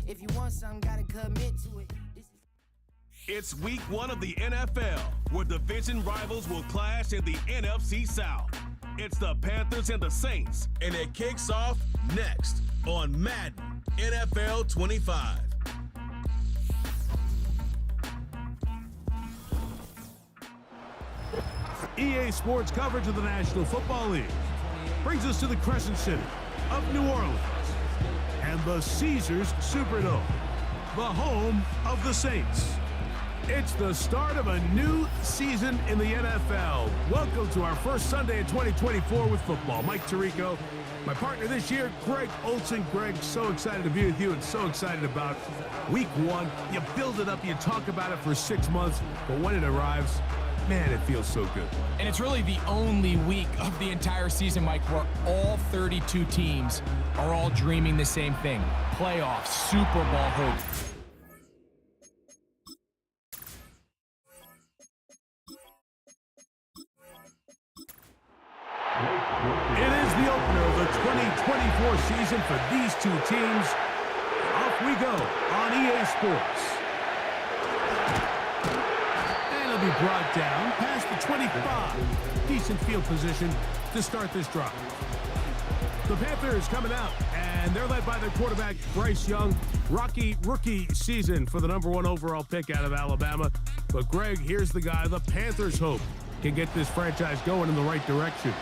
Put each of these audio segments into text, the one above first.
If you want something, gotta commit to it. It's week 1 of the NFL, where division rivals will clash in the NFC South. It's the Panthers and the Saints, and it kicks off next on Madden NFL 25. EA Sports coverage of the National Football League brings us to the Crescent City of New Orleans and the Caesars Superdome, the home of the Saints. It's the start of a new season in the NFL. Welcome to our first Sunday in 2024 with football. Mike Tirico, my partner this year, Greg Olsen. Greg, so excited to be with you and so excited about week 1. You build it up, you talk about it for 6 months, but when it arrives, man, it feels so good. And it's really the only week of the entire season, Mike, where all 32 teams are all dreaming the same thing. Playoffs, Super Bowl hope. It is the opener of the 2024 season for these two teams. Off we go on EA Sports. And it'll be brought down past the 25. Decent field position to start this drive. The Panthers coming out, and they're led by their quarterback, Bryce Young. Rocky rookie season for the #1 overall pick out of Alabama. But, Greg, here's the guy the Panthers hope can get this franchise going in the right direction.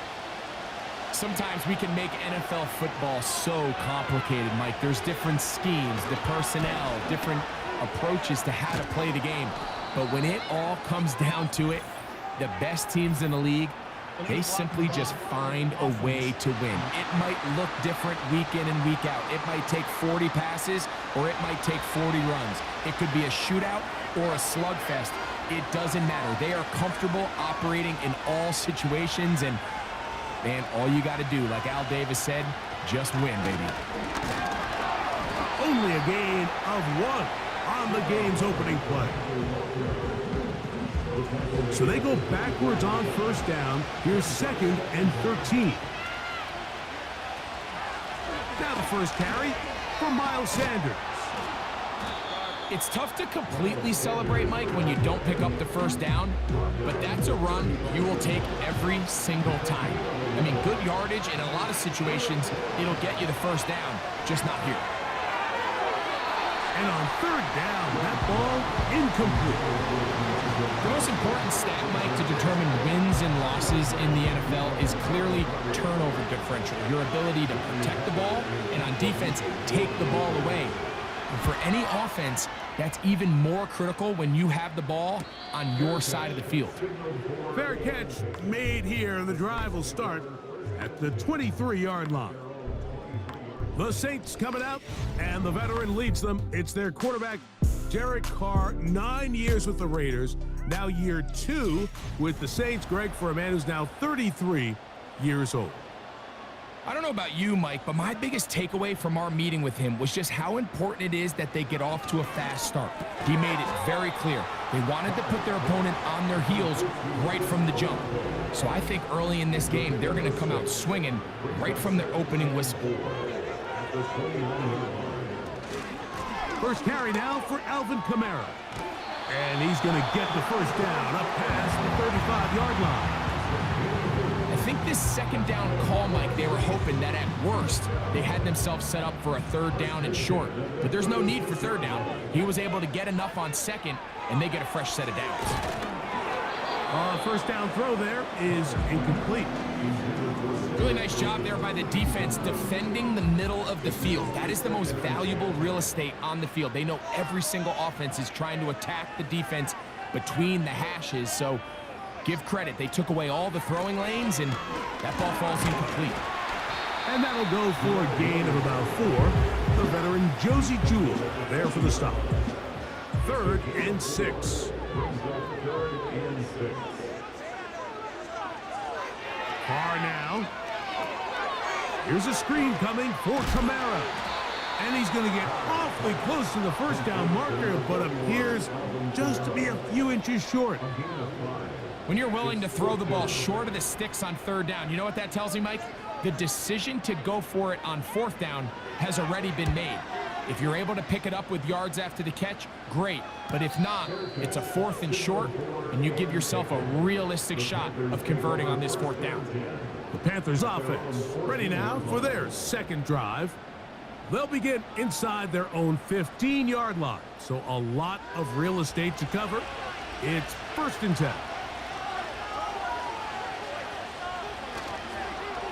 Sometimes we can make NFL football so complicated, Mike. There's different schemes, the personnel, different approaches to how to play the game. But when it all comes down to it, the best teams in the league, they simply just find a way to win. It might look different week in and week out. It might take 40 passes or it might take 40 runs. It could be a shootout or a slugfest. It doesn't matter. They are comfortable operating in all situations, and man, all you got to do, like Al Davis said, just win, baby. Only a gain of 1 on the game's opening play. So they go backwards on first down. Here's 2nd and 13. Now the first carry for Miles Sanders. It's tough to completely celebrate, Mike, when you don't pick up the first down, but that's a run you will take every single time. I mean, good yardage in a lot of situations, it'll get you the first down, just not here. And on 3rd down, that ball incomplete. The most important stat, Mike, to determine wins and losses in the NFL is clearly turnover differential, your ability to protect the ball, and on defense, take the ball away. And for any offense, that's even more critical when you have the ball on your side of the field. Fair catch made here, and the drive will start at the 23-yard line. The Saints coming out, and the veteran leads them. It's their quarterback, Derek Carr, 9 years with the Raiders, now year 2 with the Saints. Greg, for a man who's now 33 years old. I don't know about you, Mike, but my biggest takeaway from our meeting with him was just how important it is that they get off to a fast start. He made it very clear. They wanted to put their opponent on their heels right from the jump. So I think early in this game, they're going to come out swinging right from their opening whistle. First carry now for Alvin Kamara. And he's going to get the first down up past the 35-yard line. I think this 2nd down call, Mike, they were hoping that at worst they had themselves set up for a 3rd down and short. But there's no need for 3rd down. He was able to get enough on 2nd, and they get a fresh set of downs. First down throw there is incomplete. Really nice job there by the defense defending the middle of the field. That is the most valuable real estate on the field. They know every single offense is trying to attack the defense between the hashes, so give credit. They took away all the throwing lanes, and that ball falls incomplete. And that'll go for a gain of about 4. The veteran Josie Jewell there for the stop. 3rd and 6. Carr now. Here's a screen coming for Kamara. And he's going to get awfully close to the first down marker, but appears just to be a few inches short. When you're willing to throw the ball short of the sticks on 3rd down, you know what that tells me, Mike? The decision to go for it on 4th down has already been made. If you're able to pick it up with yards after the catch, great. But if not, it's a 4th and short, and you give yourself a realistic shot of converting on this 4th down. The Panthers offense ready now for their second drive. They'll begin inside their own 15-yard line, so a lot of real estate to cover. It's 1st and 10.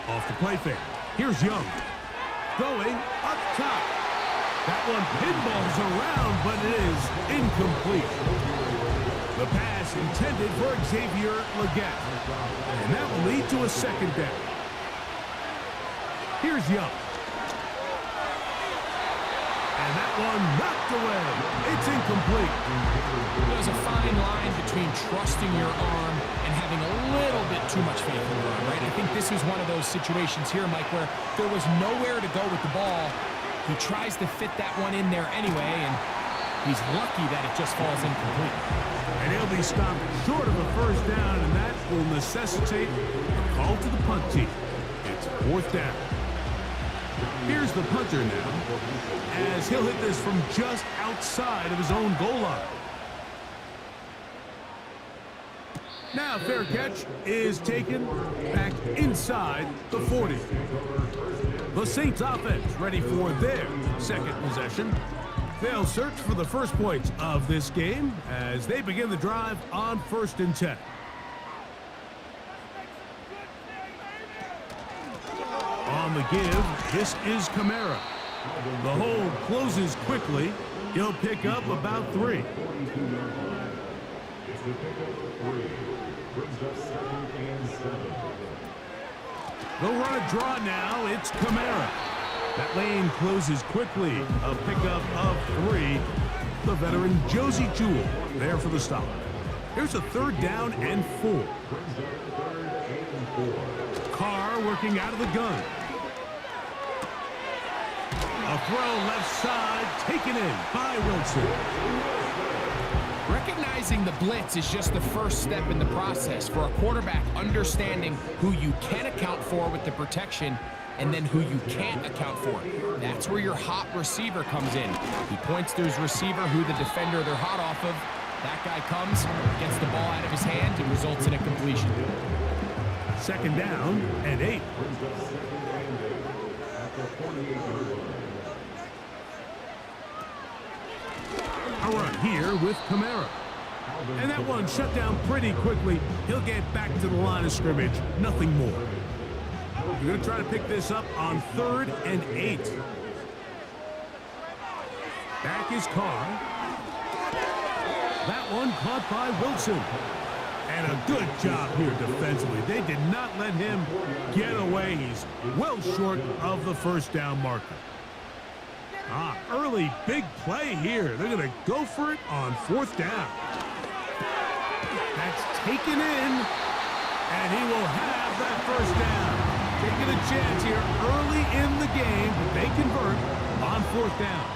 Off the play fake. Here's Young. Going up top. That one pinballs around, but it is incomplete. The pass intended for Xavier Legette. And that will lead to a 2nd down. Here's Young. And that one knocked away. It's incomplete. There's a fine line between trusting your arm and having a little bit too much faith in your arm, right? I think this is one of those situations here, Mike, where there was nowhere to go with the ball. He tries to fit that one in there anyway, and he's lucky that it just falls incomplete. And he'll be stopped short of a 1st down, and that will necessitate a call to the punt team. It's 4th down. Here's the punter now, as he'll hit this from just outside of his own goal line. Now fair catch is taken back inside the 40. The Saints offense ready for their second possession. They'll search for the first points of this game as they begin the drive on 1st and 10. On the give, this is Kamara. The hole closes quickly. He'll pick up about 3. They'll run a draw now. It's Kamara. That lane closes quickly. A pickup of 3. The veteran Josie Jewell there for the stop. Here's a 3rd down and 4. Carr working out of the gun. A throw left side, taken in by Wilson. Recognizing the blitz is just the first step in the process for a quarterback understanding who you can account for with the protection and then who you can't account for. That's where your hot receiver comes in. He points to his receiver who the defender they're hot off of. That guy comes, gets the ball out of his hand, and results in a completion. 2nd down and 8. A run here with Kamara. And that one shut down pretty quickly. He'll get back to the line of scrimmage. Nothing more. You're going to try to pick this up on 3rd and 8. Back is Carr. That one caught by Wilson. And a good job here defensively. They did not let him get away. He's well short of the 1st down marker. Early big play here. They're going to go for it on 4th down. That's taken in, and he will have that 1st down. Taking a chance here early in the game, but they convert on 4th down.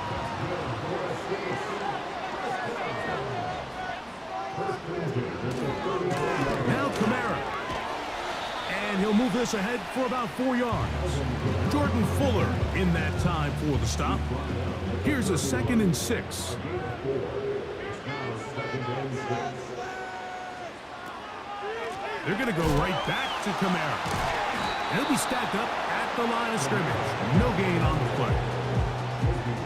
Now Kamara. And he'll move this ahead for about 4 yards. Jordan Fuller in that time for the stop. Here's a 2nd and 6. They're going to go right back to Kamara. And he'll be stacked up at the line of scrimmage. No gain on the play.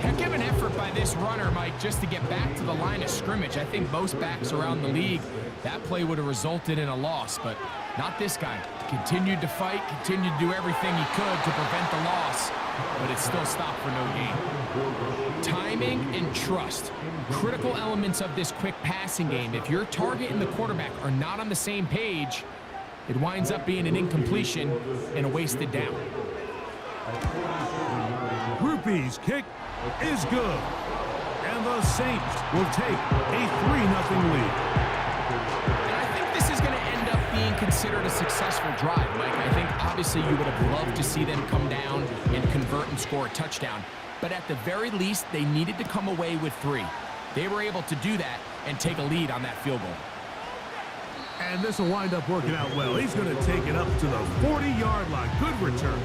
Heck of an effort by this runner, Mike, just to get back to the line of scrimmage. I think most backs around the league, that play would have resulted in a loss, but not this guy. Continued to fight, continued to do everything he could to prevent the loss, but it still stopped for no gain. Timing and trust, critical elements of this quick passing game. If your target and the quarterback are not on the same page, it winds up being an incompletion and a wasted down. Rupee's kick is good. And the Saints will take a 3-0 lead. And I think this is going to end up being considered a successful drive, Mike. I think obviously you would have loved to see them come down and convert and score a touchdown. But at the very least, they needed to come away with 3. They were able to do that and take a lead on that field goal. And this will wind up working out well. He's going to take it up to the 40-yard line. Good return.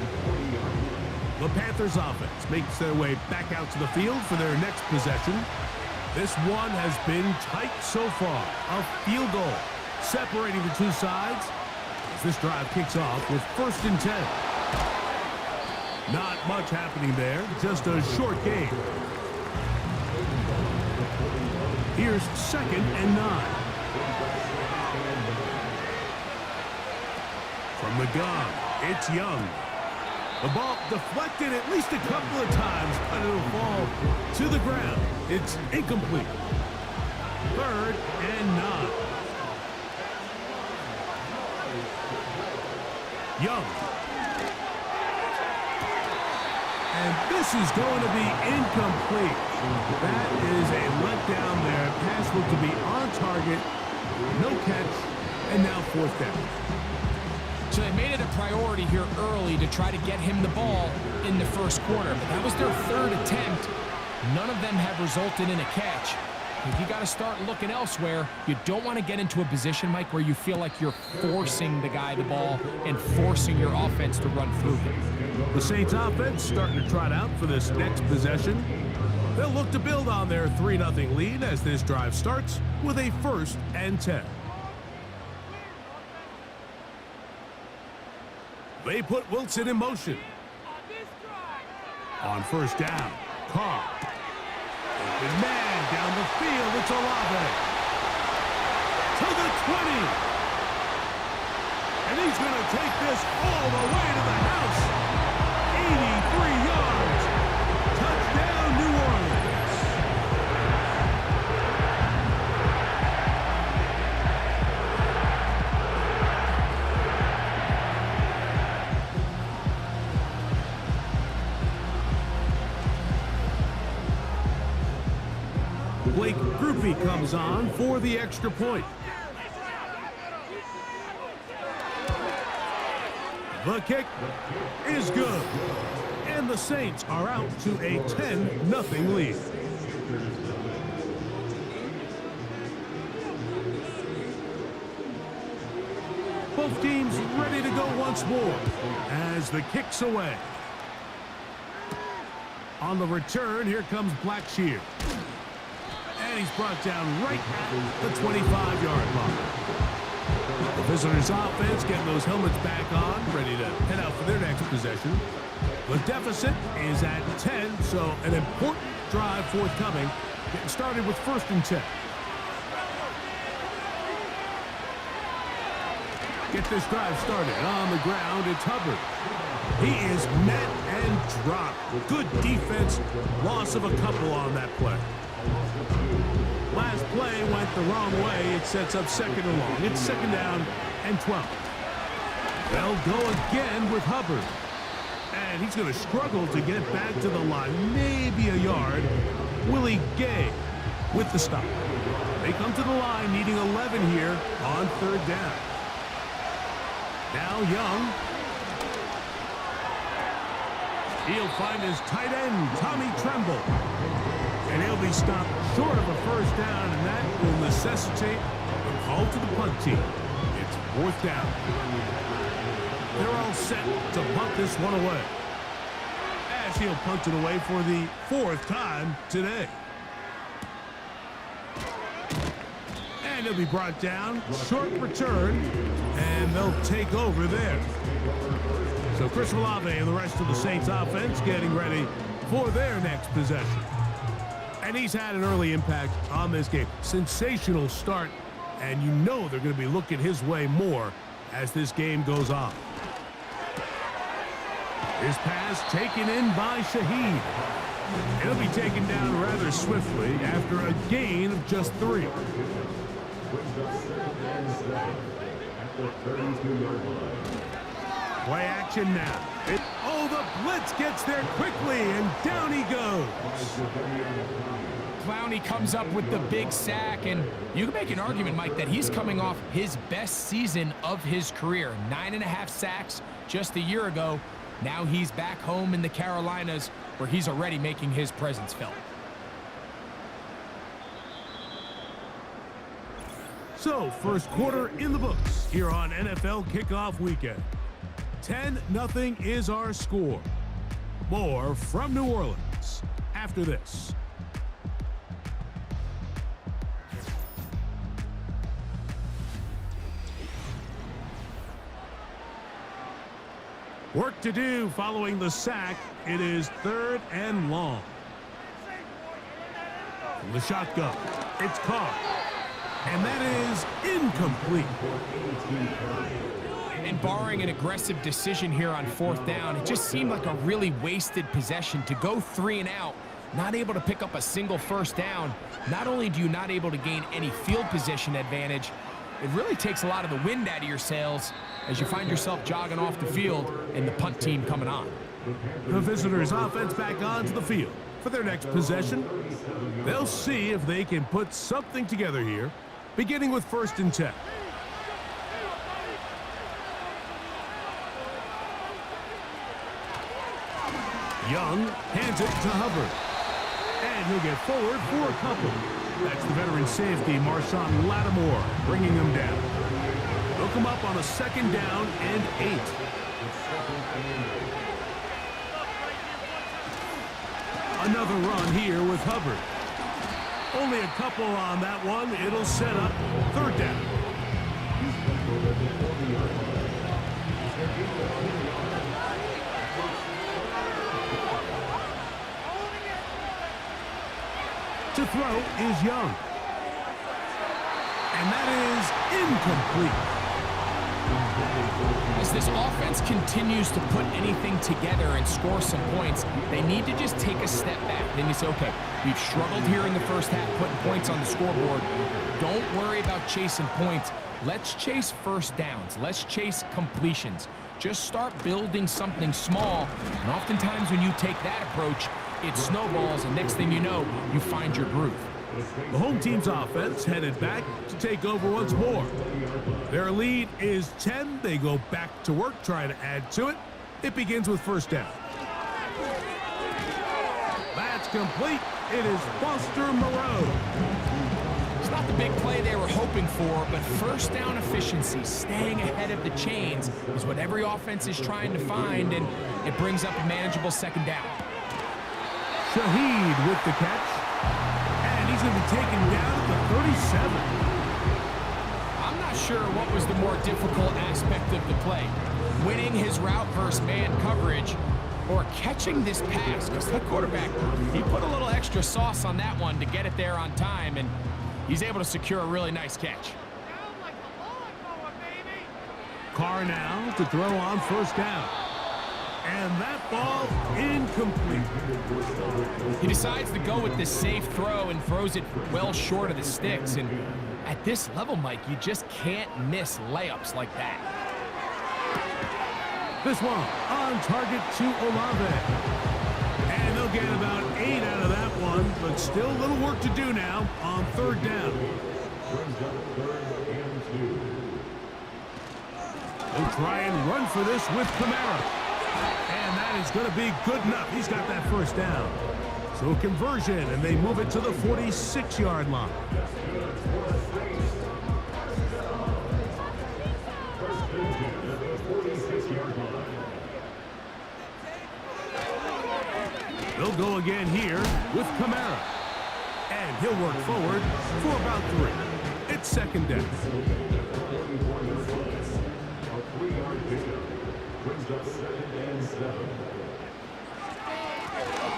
The Panthers offense makes their way back out to the field for their next possession. This one has been tight so far. A field goal separating the two sides as this drive kicks off with 1st and 10. Not much happening there, just a short game. Here's 2nd and 9. From the gun, it's Young. The ball deflected at least a couple of times, but it'll fall to the ground. It's incomplete. 3rd and 9. Young. And this is going to be incomplete. That is a letdown there. Pass looked to be on target. No catch. And now 4th down. So they made it a priority here early to try to get him the ball in the first quarter. But that was their 3rd attempt. None of them have resulted in a catch. If you got to start looking elsewhere, you don't want to get into a position, Mike, where you feel like you're forcing the guy the ball and forcing your offense to run through him. The Saints offense starting to trot out for this next possession. They'll look to build on their 3-0 lead as this drive starts with a 1st and 10. They put Wilson in motion. On 1st down, Carr. Open man down the field. It's Olave. To the 20. And he's going to take this all the way to the house. 83 yards. Touchdown, New Orleans. Blake Grupe comes on for the extra point. The kick is good. And the Saints are out to a 10-0 lead. Both teams ready to go once more as the kick's away. On the return, here comes Blackshear. And he's brought down right at the 25-yard line. The visitors' offense getting those helmets back on, ready to head out for their next possession. The deficit is at 10, so an important drive forthcoming. Getting started with 1st and 10. Get this drive started. On the ground, it's Hubbard. He is met and dropped. Good defense. Loss of a couple on that play. Last play went the wrong way. It sets up 2nd and long. It's 2nd down and 12. They'll go again with Hubbard. And he's going to struggle to get back to the line. Maybe a yard. Willie Gay with the stop. They come to the line needing 11 here on 3rd down. Now Young. He'll find his tight end, Tommy Tremble. And he'll be stopped short of a 1st down, and that will necessitate a call to the punt team. It's 4th down. They're all set to punt this one away. As he'll punt it away for the 4th time today. And he'll be brought down. Short return, and they'll take over there. So Chris Olave and the rest of the Saints offense getting ready for their next possession. And he's had an early impact on this game. Sensational start, and you know they're going to be looking his way more as this game goes on. His pass taken in by Shaheed. It'll be taken down rather swiftly after a gain of just 3. Play action now. Oh, the blitz gets there quickly, and down he goes. Clowney comes up with the big sack, and you can make an argument, Mike, that he's coming off his best season of his career. 9.5 sacks just a year ago. Now he's back home in the Carolinas, where he's already making his presence felt. So, first quarter in the books here on NFL Kickoff Weekend. 10-0 is our score. More from New Orleans after this. Work to do following the sack. It is 3rd and long. From the shotgun, it's Carr. And that is incomplete. And barring an aggressive decision here on 4th down, it just seemed like a really wasted possession to go 3 and out, not able to pick up a single 1st down. Not only do you not able to gain any field position advantage, it really takes a lot of the wind out of your sails as you find yourself jogging off the field and the punt team coming on. The visitors' offense back onto the field for their next possession. They'll see if they can put something together here, beginning with 1st and 10. Young hands it to Hubbard. And he'll get forward for a couple. That's the veteran safety, Marshawn Lattimore, bringing them down. They'll come up on a 2nd down and 8. Another run here with Hubbard. Only a couple on that one. It'll set up 3rd down. To throw is Young. And that is incomplete. As this offense continues to put anything together and score some points, they need to just take a step back. Then you say, okay, we've struggled here in the 1st half putting points on the scoreboard. Don't worry about chasing points. Let's chase 1st downs. Let's chase completions. Just start building something small. And oftentimes when you take that approach, it snowballs, and next thing you know, you find your groove. The home team's offense headed back to take over once more. Their lead is 10. They go back to work, trying to add to it. It begins with 1st down. That's complete. It is Foster Moreau. It's not the big play they were hoping for, but 1st down efficiency, staying ahead of the chains, is what every offense is trying to find, and it brings up a manageable 2nd down. Shaheed with the catch. And he's going to be taken down at the 37. I'm not sure what was the more difficult aspect of the play. Winning his route versus man coverage or catching this pass, because the quarterback, he put a little extra sauce on that one to get it there on time, and he's able to secure a really nice catch. Carr now to throw on 1st down. And that ball incomplete. He decides to go with the safe throw and throws it well short of the sticks. And at this level, Mike, you just can't miss layups like that. This one on target to Olave. And they'll get about 8 out of that one, but still a little work to do now on 3rd down. They'll try and run for this with Kamara. And that is going to be good enough. He's got that 1st down. So a conversion, and they move it to the 46-yard line. They'll go again here with Kamara. And he'll work forward for about 3. It's 2nd down.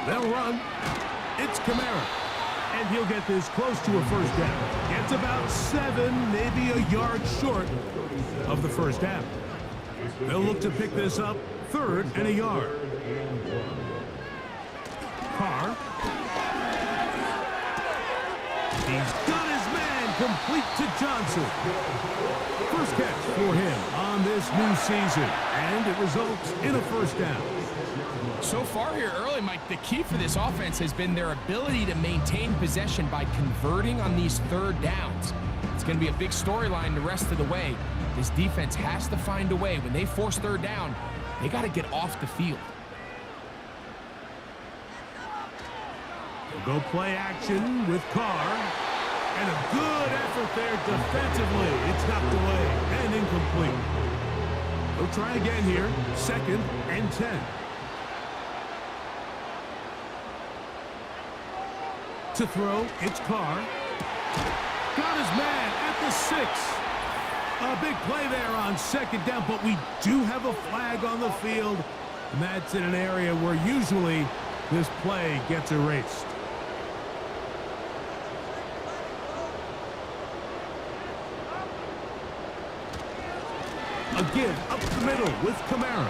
They'll run. It's Kamara. And he'll get this close to a 1st down. Gets about 7, maybe a yard short of the 1st down. They'll look to pick this up 3rd and a yard. Carr. He's got his man complete to Johnson. First catch for him on this new season, and it results in a 1st down. So far here early, Mike, the key for this offense has been their ability to maintain possession by converting on these 3rd downs. It's going to be a big storyline the rest of the way. This defense has to find a way. When they force 3rd down, they got to get off the field. They'll go play action with Carr. And a good effort there defensively. It's knocked away and incomplete. They'll try again here. 2nd and 10. To throw, it's Carr. Got his man at the 6. A big play there on second down, but we do have a flag on the field, and that's in an area where usually this play gets erased. Again, up the middle with Kamara.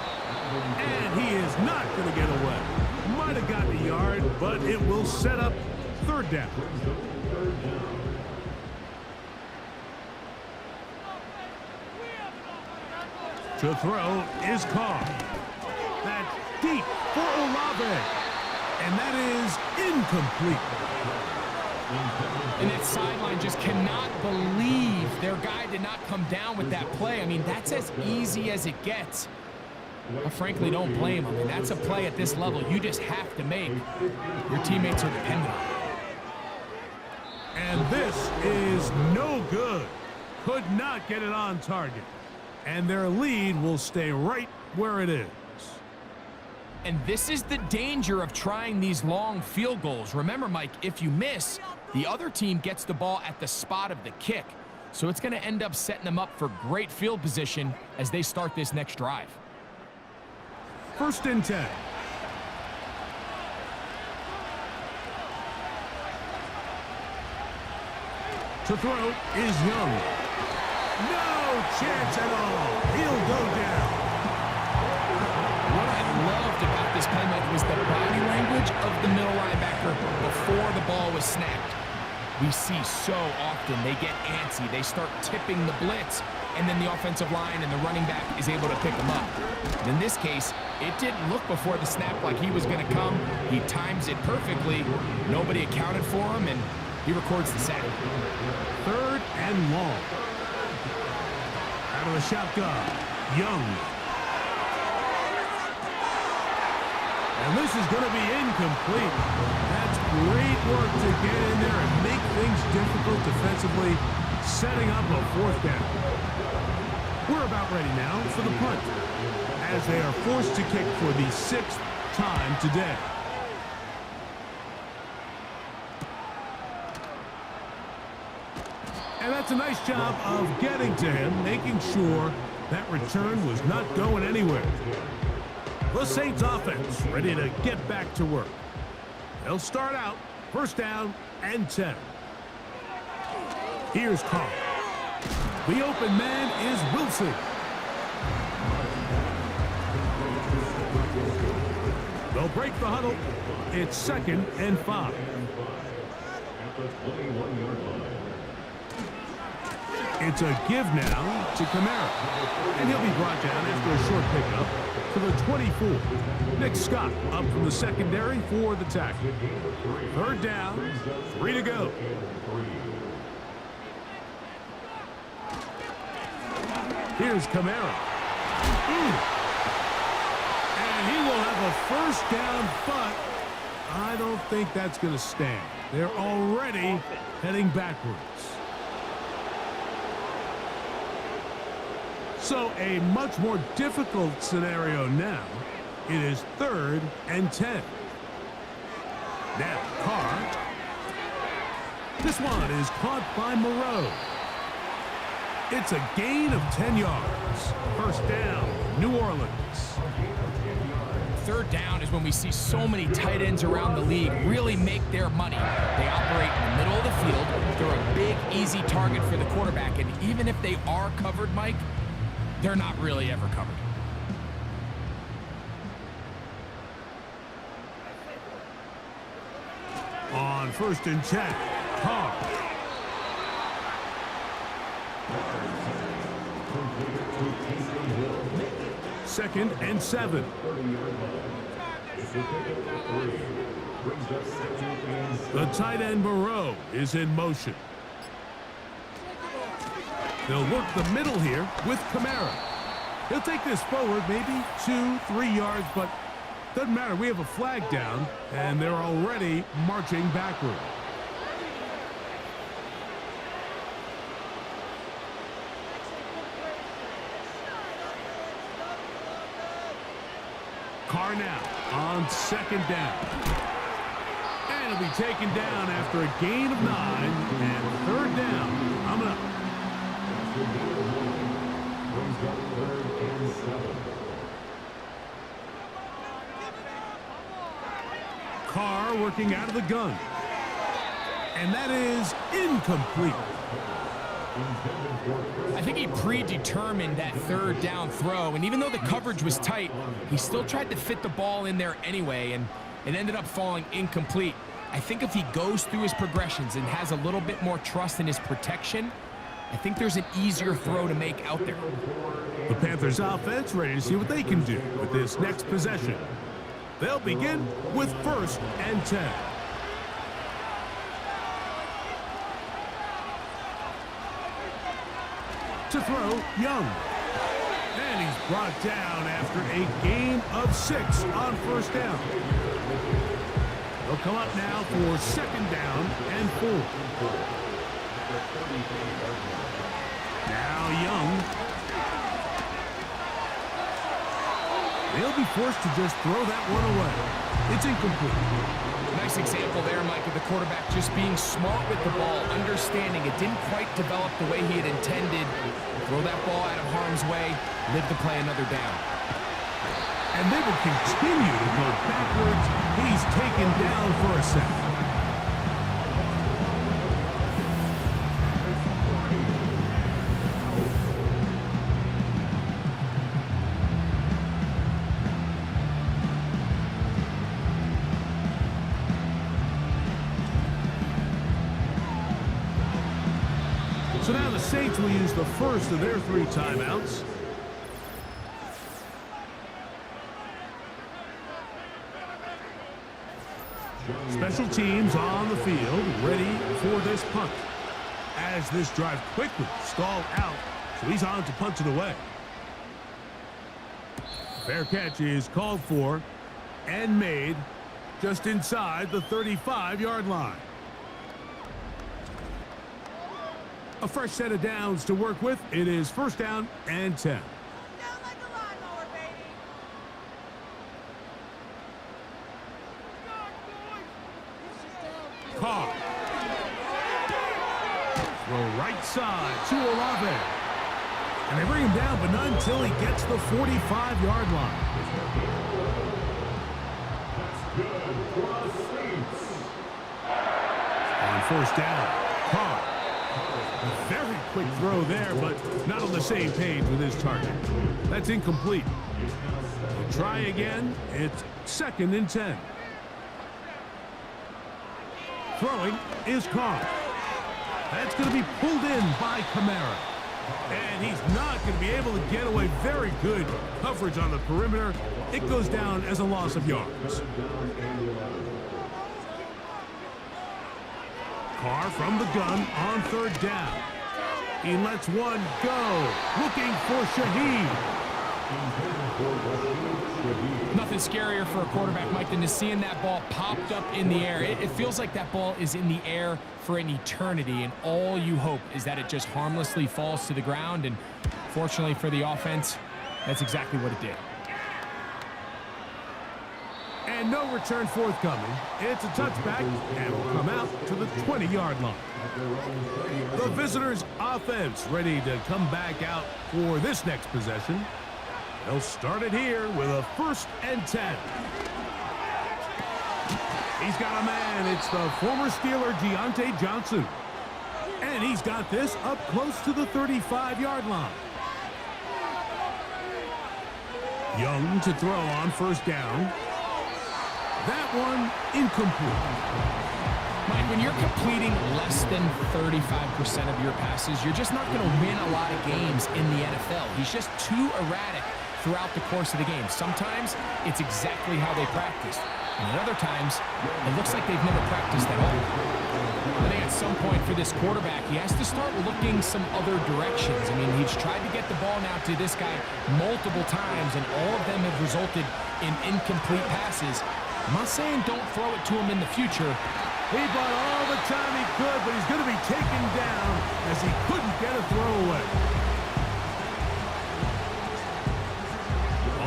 And he is not going to get away. Might have gotten a yard, but it will set up third down. To throw is Carr. That's deep for Olave. And that is incomplete. And that sideline just cannot believe their guy did not come down with that play. I mean, that's as easy as it gets. I frankly don't blame him. And that's a play at this level you just have to make. Your teammates are dependent on it. And this is no good. Could not get it on target. And their lead will stay right where it is. And this is the danger of trying these long field goals. Remember, Mike, if you miss, the other team gets the ball at the spot of the kick. So it's going to end up setting them up for great field position as they start this next drive. 1st and 10. To throw is Young. No chance at all. He'll go down. What I loved about this play, Mike, was the body language of the middle linebacker before the ball was snapped. We see so often they get antsy. They start tipping the blitz, and then the offensive line and the running back is able to pick them up. And in this case, it didn't look before the snap like he was going to come. He times it perfectly. Nobody accounted for him, and he records the sack. 3rd and long. Out of the shotgun, Young. And this is going to be incomplete. That's great work to get in there and make things difficult defensively, setting up a 4th down. We're about ready now for the punt, as they are forced to kick for the 6th time today. And that's a nice job of getting to him, making sure that return was not going anywhere. The Saints offense ready to get back to work. They'll start out 1st down and 10. Here's Carr. The open man is Wilson. They'll break the huddle. It's 2nd and 5. It's a give now to Kamara. And he'll be brought down after a short pickup to the 24. Nick Scott up from the secondary for the tackle. 3rd down, 3 to go. Here's Kamara. And he will have a 1st down, but I don't think that's going to stand. They're already heading backwards. So a much more difficult scenario now. It is 3rd and 10. Now Carr. This one is caught by Moreau. It's a gain of 10 yards. 1st down, New Orleans. 3rd down is when we see so many tight ends around the league really make their money. They operate in the middle of the field. They're a big, easy target for the quarterback. And even if they are covered, Mike, they're not really ever covered. On 1st and 10, Carr. Second and 7. The tight end Moreau is in motion. They'll work the middle here with Kamara. He'll take this forward maybe 2-3 yards, but doesn't matter. We have a flag down, and they're already marching backward. Carr now on 2nd down. And And he'll be taken down after a gain of 9 and third down. Coming up. Carr working out of the gun. And that is incomplete. I think he predetermined that third down throw, and even though the coverage was tight, he still tried to fit the ball in there anyway, and it ended up falling incomplete. I think if he goes through his progressions and has a little bit more trust in his protection, I think there's an easier throw to make out there. The Panthers offense ready to see what they can do with this next possession. They'll begin with 1st and 10. To throw, Young. And he's brought down after a gain of 6 on 1st down. They'll come up now for 2nd down and 4. Now Young. They'll be forced to just throw that one away. It's incomplete. Nice example there, Mike, of the quarterback just being smart with the ball, understanding it didn't quite develop the way he had intended. Throw that ball out of harm's way, live to play another down. And they will continue to go backwards. He's taken down for a second. So now the Saints will use the first of their 3 timeouts. Special teams on the field, ready for this punt. As this drive quickly stalled out, so he's on to punt it away. Fair catch is called for and made just inside the 35-yard line. A fresh set of downs to work with. It is 1st down and 10. Down like a lawnmower, baby. Carr. Throw right side to Olave. And they bring him down, but not until he gets the 45-yard line. On 1st down, Carr. A very quick throw there, but not on the same page with his target. That's incomplete. We'll try again. It's 2nd and 10. Throwing is Carr. That's going to be pulled in by Kamara. And he's not going to be able to get away. Very good coverage on the perimeter. It goes down as a loss of yards. Carr from the gun on 3rd down. He lets one go. Looking for Shaheed. Nothing scarier for a quarterback, Mike, than to seeing that ball popped up in the air. It feels like that ball is in the air for an eternity, and all you hope is that it just harmlessly falls to the ground. And fortunately for the offense, that's exactly what it did. And no return forthcoming. It's a touchback and will come out to the 20-yard line. The visitors' offense ready to come back out for this next possession. They'll start it here with a 1st and 10. He's got a man. It's the former Steeler, Deontay Johnson. And he's got this up close to the 35-yard line. Young to throw on 1st down. That one incomplete. Mike, when you're completing less than 35% of your passes, you're just not going to win a lot of games in the NFL. He's just too erratic throughout the course of the game. Sometimes it's exactly how they practiced. And at other times, it looks like they've never practiced at all. I think at some point for this quarterback, he has to start looking some other directions. I mean, he's tried to get the ball now to this guy multiple times, and all of them have resulted in incomplete passes. I'm not saying don't throw it to him in the future. He bought all the time he could, but he's going to be taken down as he couldn't get a throw away.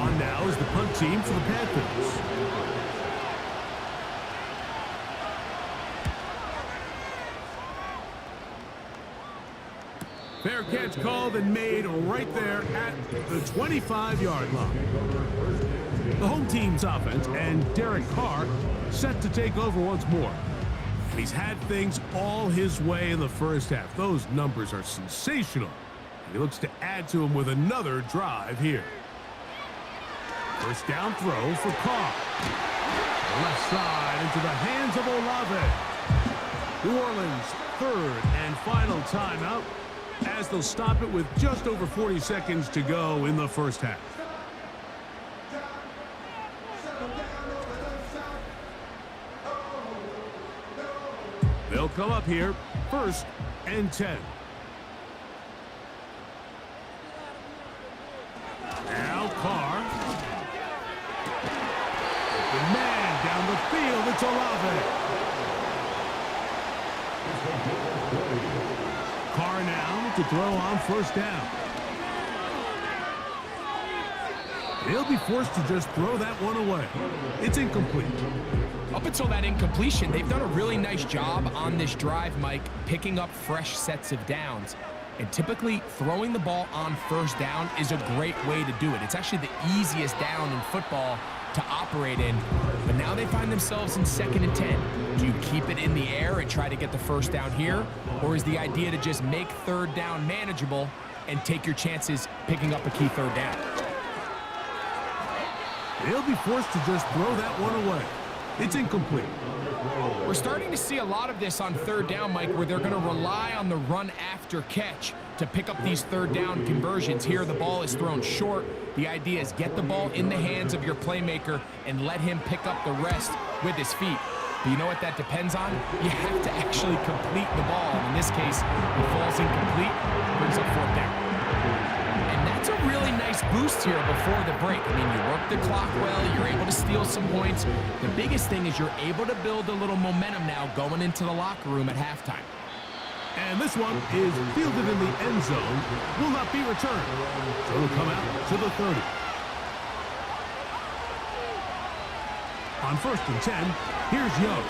On now is the punt team for the Panthers. Fair catch called and made right there at the 25-yard line. The home team's offense and Derek Carr set to take over once more. He's had things all his way in the first half. Those numbers are sensational. He looks to add to them with another drive here. First down throw for Carr. The left side into the hands of Olave. New Orleans' third and final timeout as they'll stop it with just over 40 seconds to go in the first half. They'll come up here, 1st and 10. Now Carr. The man down the field, it's Olave. Carr now to throw on 1st down. He'll be forced to just throw that one away. It's incomplete. Up until that incompletion, they've done a really nice job on this drive, Mike, picking up fresh sets of downs. And typically, throwing the ball on 1st down is a great way to do it. It's actually the easiest down in football to operate in. But now they find themselves in 2nd and 10. Do you keep it in the air and try to get the 1st down here? Or is the idea to just make 3rd down manageable and take your chances picking up a key 3rd down? They'll be forced to just throw that one away. It's incomplete. We're starting to see a lot of this on 3rd down, Mike, where they're going to rely on the run after catch to pick up these 3rd down conversions. Here, the ball is thrown short. The idea is get the ball in the hands of your playmaker and let him pick up the rest with his feet. But you know what that depends on? You have to actually complete the ball. And in this case, it falls incomplete, brings up 4th down. And that's a really nice boost here before the break. I mean, you work the clock well, you're able to steal some points. The biggest thing is you're able to build a little momentum now going into the locker room at halftime. And this one is fielded in the end zone, will not be returned. So it'll come out to the 30. On 1st and 10, here's Young.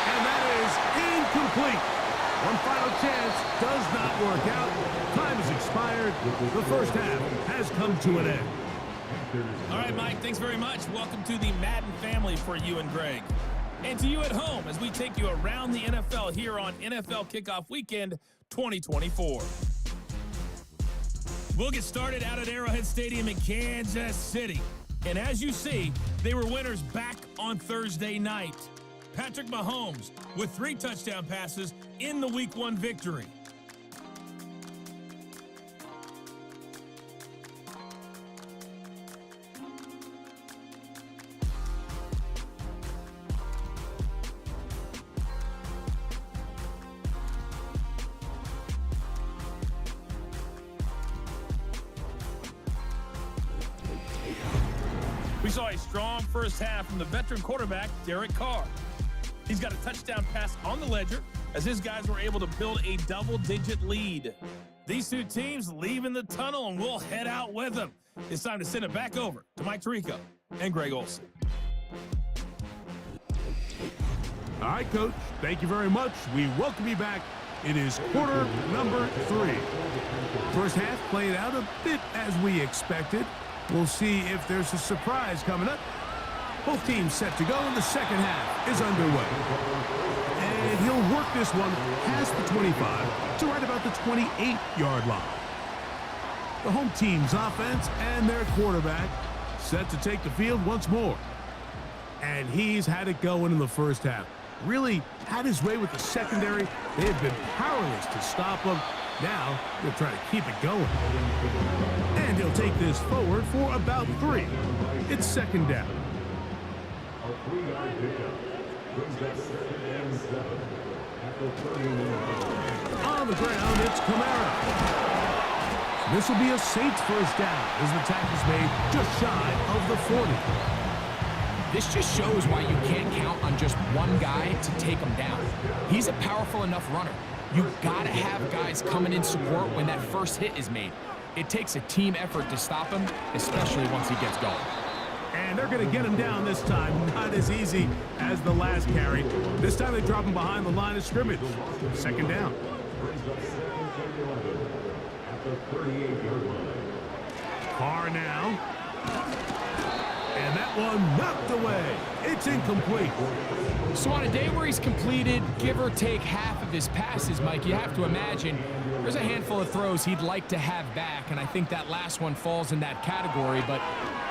And that is incomplete. One final chance does not work out. Time has expired. The first half has come to an end. All right, Mike, thanks very much. Welcome to the Madden family for you and Greg. And to you at home as we take you around the NFL here on NFL Kickoff Weekend 2024. We'll get started out at Arrowhead Stadium in Kansas City. And as you see, they were winners back on Thursday night. Patrick Mahomes with 3 touchdown passes in the Week 1 victory. We saw a strong first half from the veteran quarterback, Derek Carr. He's got a touchdown pass on the ledger as his guys were able to build a double-digit lead. These two teams leaving the tunnel, and we'll head out with them. It's time to send it back over to Mike Tirico and Greg Olsen. All right, Coach, thank you very much. We welcome you back. It is quarter number 3. First half played out a bit as we expected. We'll see if there's a surprise coming up. Both teams set to go, and the second half is underway. And he'll work this one past the 25 to right about the 28-yard line. The home team's offense and their quarterback set to take the field once more. And he's had it going in the first half. Really had his way with the secondary. They have been powerless to stop him. Now he'll try to keep it going. And he'll take this forward for about 3. It's 2nd down. On the ground, it's Kamara. This will be a Saints first down as the tackle's made just shy of the 40. This just shows why you can't count on just one guy to take him down. He's a powerful enough runner. You've got to have guys coming in support when that first hit is made. It takes a team effort to stop him, especially once he gets going. And they're going to get him down this time. Not as easy as the last carry. This time they drop him behind the line of scrimmage. Second down. Carr now. And that one knocked away. It's incomplete. So on a day where he's completed, give or take half of his passes, Mike, you have to imagine there's a handful of throws he'd like to have back, and I think that last one falls in that category. But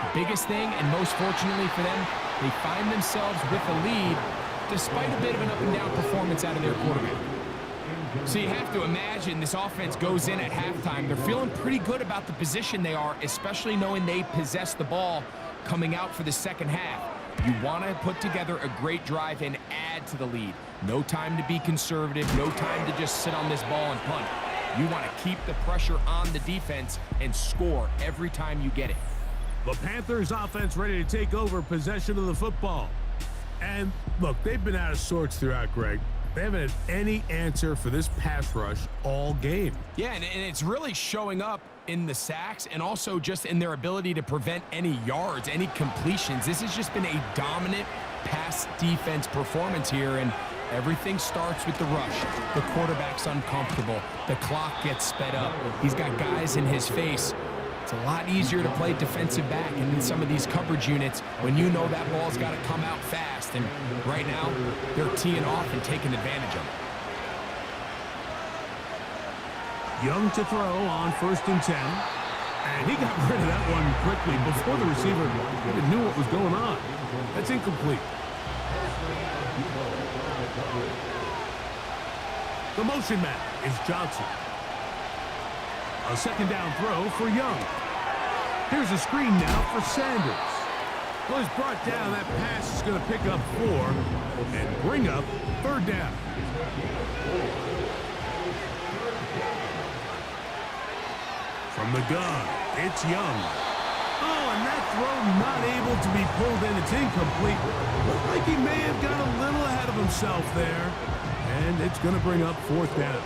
the biggest thing, and most fortunately for them, they find themselves with a lead despite a bit of an up-and-down performance out of their quarterback. So you have to imagine this offense goes in at halftime. They're feeling pretty good about the position they are, especially knowing they possess the ball coming out for the second half. You want to put together a great drive and add to the lead. No time to be conservative, no time to just sit on this ball and punt. You want to keep the pressure on the defense and score every time you get it. The Panthers offense ready to take over possession of the football. And look, they've been out of sorts throughout, Greg. They haven't had any answer for this pass rush all game. Yeah, and it's really showing up in the sacks and also just in their ability to prevent any yards, any completions. This has just been a dominant pass defense performance here, and everything starts with the rush. The quarterback's uncomfortable. The clock gets sped up. He's got guys in his face. It's a lot easier to play defensive back in some of these coverage units when you know that ball's got to come out fast. And right now, they're teeing off and taking advantage of it. Young to throw on 1st and 10. And he got rid of that one quickly before the receiver even knew what was going on. That's incomplete. The motion man is Johnson. A second down throw for Young. Here's a screen now for Sanders. Well, he's brought down. That pass is going to pick up 4 and bring up 3rd down. From the gun, it's Young. Oh, and that throw not able to be pulled in. It's incomplete. Looked like he may have got a little ahead of himself there. And it's going to bring up 4th down.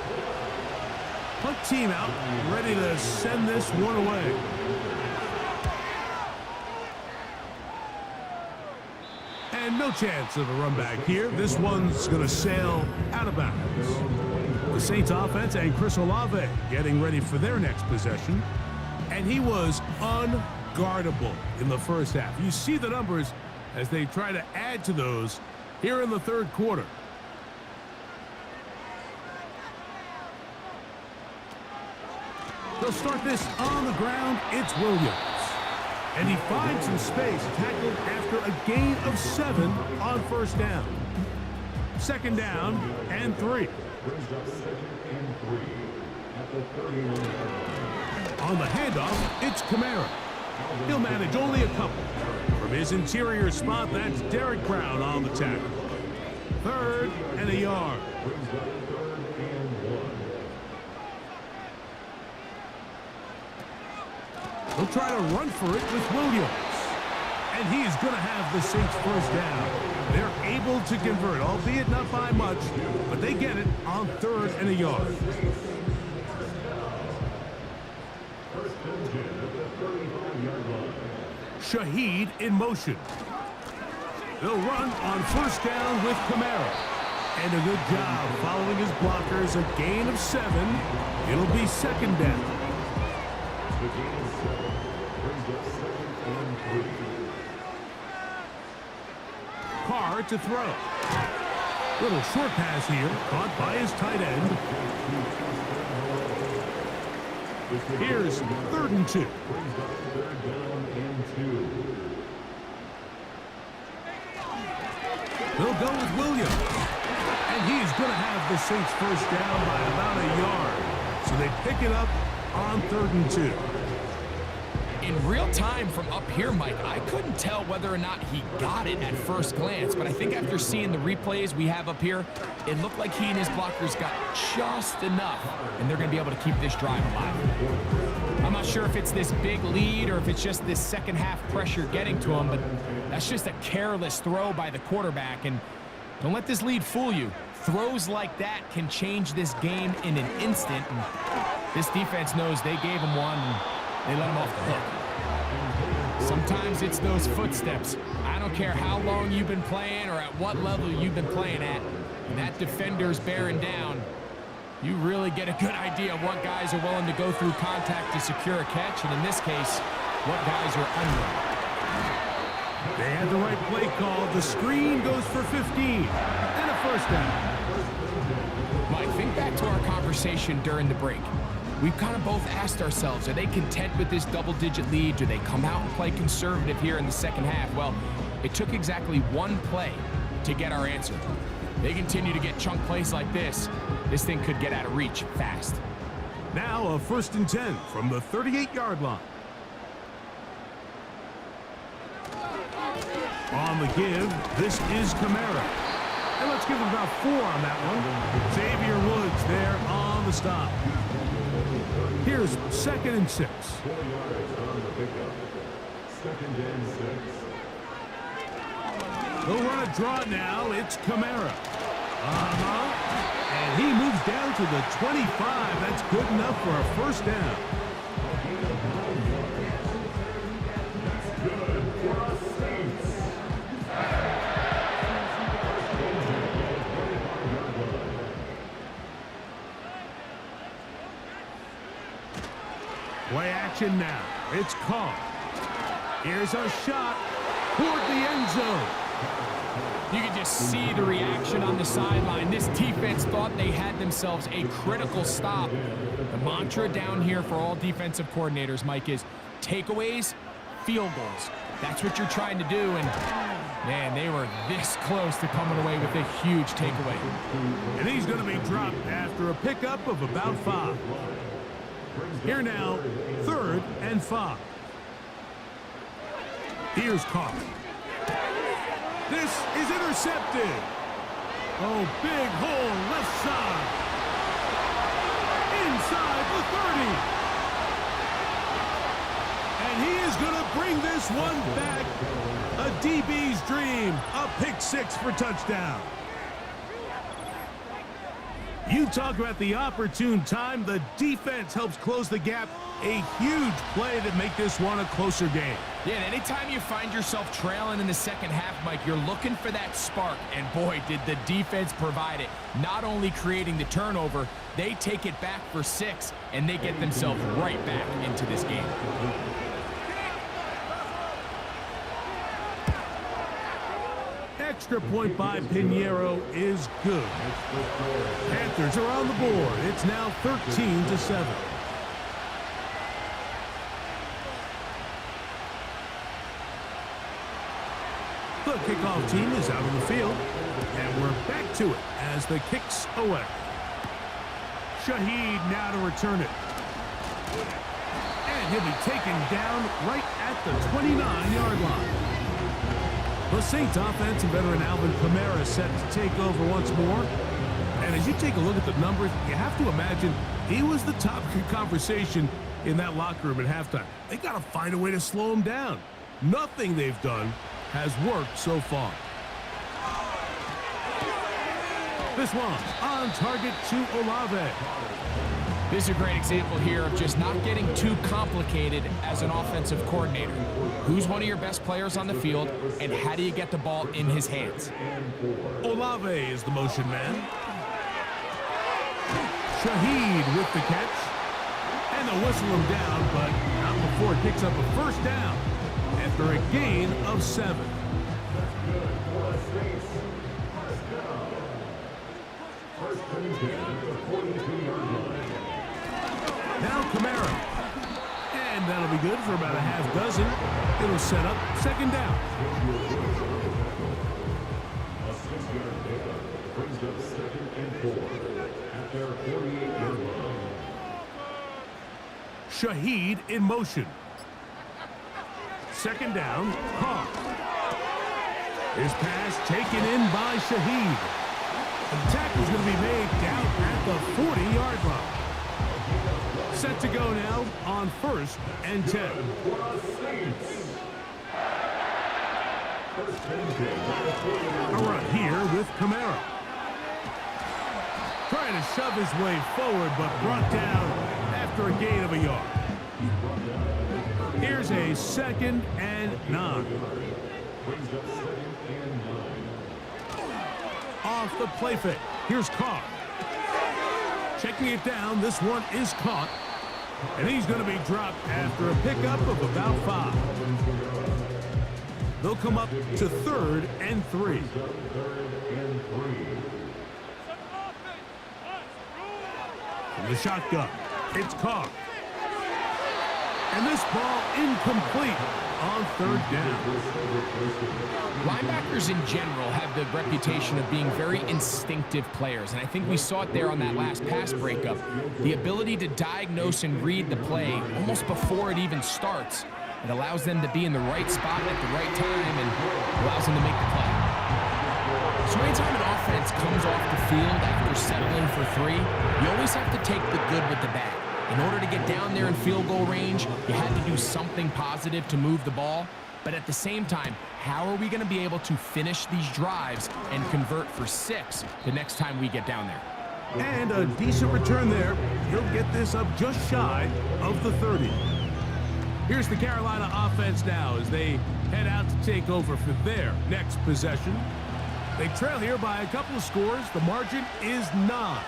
Punt team out, ready to send this one away. And no chance of a run back here. This one's going to sail out of bounds. The Saints offense and Chris Olave getting ready for their next possession. And he was unguardable in the first half. You see the numbers as they try to add to those here in the 3rd quarter. They'll start this on the ground. It's Williams. And he finds some space, tackled after a gain of 7 on 1st down. 2nd down and 3. On the handoff, it's Kamara. He'll manage only a couple. From his interior spot, that's Derek Brown on the tackle. 3rd and a yard. He'll try to run for it with Williams. And he's going to have the Saints 1st down. They're able to convert, albeit not by much, but they get it on 3rd and a yard. Shaheed in motion. They'll run on 1st down with Kamara. And a good job following his blockers. A gain of 7. It'll be 2nd down. Carr to throw. Little short pass here, caught by his tight end. Here's 3rd and 2. They'll go with Williams. And he's going to have the Saints 1st down by about a yard. So they pick it up on 3rd and 2. In real time from up here, Mike, I couldn't tell whether or not he got it at first glance, but I think after seeing the replays we have up here, it looked like he and his blockers got just enough, and they're going to be able to keep this drive alive. I'm not sure if it's this big lead or if it's just this second half pressure getting to him, but that's just a careless throw by the quarterback, and don't let this lead fool you. Throws like that can change this game in an instant, and this defense knows they gave him one, and they let him off the hook. Sometimes it's those footsteps. I don't care how long you've been playing or at what level you've been playing at. When that defender's bearing down, you really get a good idea of what guys are willing to go through contact to secure a catch, and in this case, what guys are unwilling. They had the right play call. The screen goes for 15 and a first down. Mike, think back to our conversation during the break. We've kind of both asked ourselves, are they content with this double-digit lead? Do they come out and play conservative here in the second half? Well, it took exactly one play to get our answer. They continue to get chunk plays like this. This thing could get out of reach fast. Now a 1st and 10 from the 38-yard line. On the give, this is Kamara. And let's give him about 4 on that one. Xavier Woods there on the stop. Here's 2nd and 6. They'll run a draw now. It's Kamara. And he moves down to the 25. That's good enough for a first down. Play action now. It's caught. Here's a shot toward the end zone. You can just see the reaction on the sideline. This defense thought they had themselves a critical stop. The mantra down here for all defensive coordinators, Mike, is takeaways, field goals. That's what you're trying to do, and man, they were this close to coming away with a huge takeaway. And he's going to be dropped after a pickup of about 5. Here now, 3rd and 5. Here's Carr. This is intercepted. Oh, big hole left side. Inside the 30. And he is going to bring this one back. A DB's dream. A pick 6 for touchdown. You talk about the opportune time. The defense helps close the gap. A huge play to make this one a closer game. Yeah, and anytime you find yourself trailing in the second half, Mike, you're looking for that spark. And boy, did the defense provide it. Not only creating the turnover, they take it back for 6, and they get themselves right back into this game. Extra point by Pinheiro is good. Panthers are on the board. It's now 13-7. The kickoff team is out on the field, and we're back to it as the kick's away. Shaheed now to return it. And he'll be taken down right at the 29-yard line. The Saints offensive veteran Alvin Kamara set to take over once more. And as you take a look at the numbers, you have to imagine he was the topic of conversation in that locker room at halftime. They got to find a way to slow him down. Nothing they've done has worked so far. This one on target to Olave. This is a great example here of just not getting too complicated as an offensive coordinator. Who's one of your best players on the field, and how do you get the ball in his hands? Olave is the motion man. Shaheed with the catch. And they'll whistle him down, but not before it picks up a first down after a gain of 7. Now Kamara. And that'll be good for about a half dozen. It'll set up 2nd down. Shaheed in motion. 2nd down. Carr. His pass taken in by Shaheed. The tackle's going to be made down at the 40-yard line. Set to go now on 1st and 10. A run here with Kamara. Trying to shove his way forward, but brought down after a gain of a yard. Here's a 2nd and 9. Off the play fake. Here's Carr. Checking it down. This one is caught. And he's going to be dropped after a pickup of about 5. They'll come up to 3rd and 3. From the shotgun, it's Carr. And this ball incomplete on 3rd down. Linebackers in general have the reputation of being very instinctive players, and I think we saw it there on that last pass breakup. The ability to diagnose and read the play almost before it even starts. It allows them to be in the right spot at the right time and allows them to make the play. So anytime an offense comes off the field after settling for 3, you always have to take the good with the bad. In order to get down there in field goal range, you had to do something positive to move the ball. But at the same time, how are we going to be able to finish these drives and convert for 6 the next time we get down there? And a decent return there. He'll get this up just shy of the 30. Here's the Carolina offense now as they head out to take over for their next possession. They trail here by a couple of scores. The margin is 9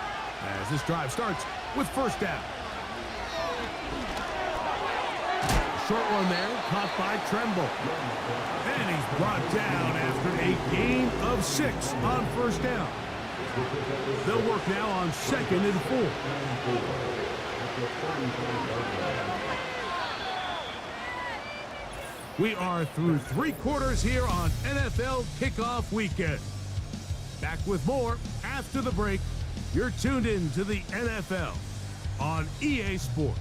as this drive starts with 1st down. Short one there, caught by Tremble. And he's brought down after a gain of 6 on 1st down. They'll work now on 2nd and 4. We are through 3 quarters here on NFL Kickoff Weekend. Back with more after the break. You're tuned in to the NFL on EA Sports.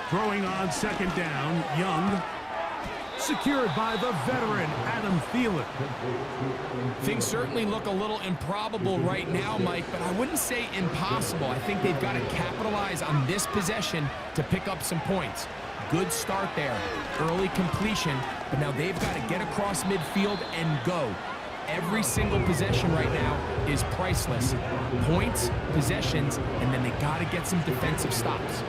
Throwing on 2nd down, Young. Secured by the veteran, Adam Thielen. Things certainly look a little improbable right now, Mike, but I wouldn't say impossible. I think they've got to capitalize on this possession to pick up some points. Good start there. Early completion, but now they've got to get across midfield and go. Every single possession right now is priceless. Points, possessions, and then they got to get some defensive stops.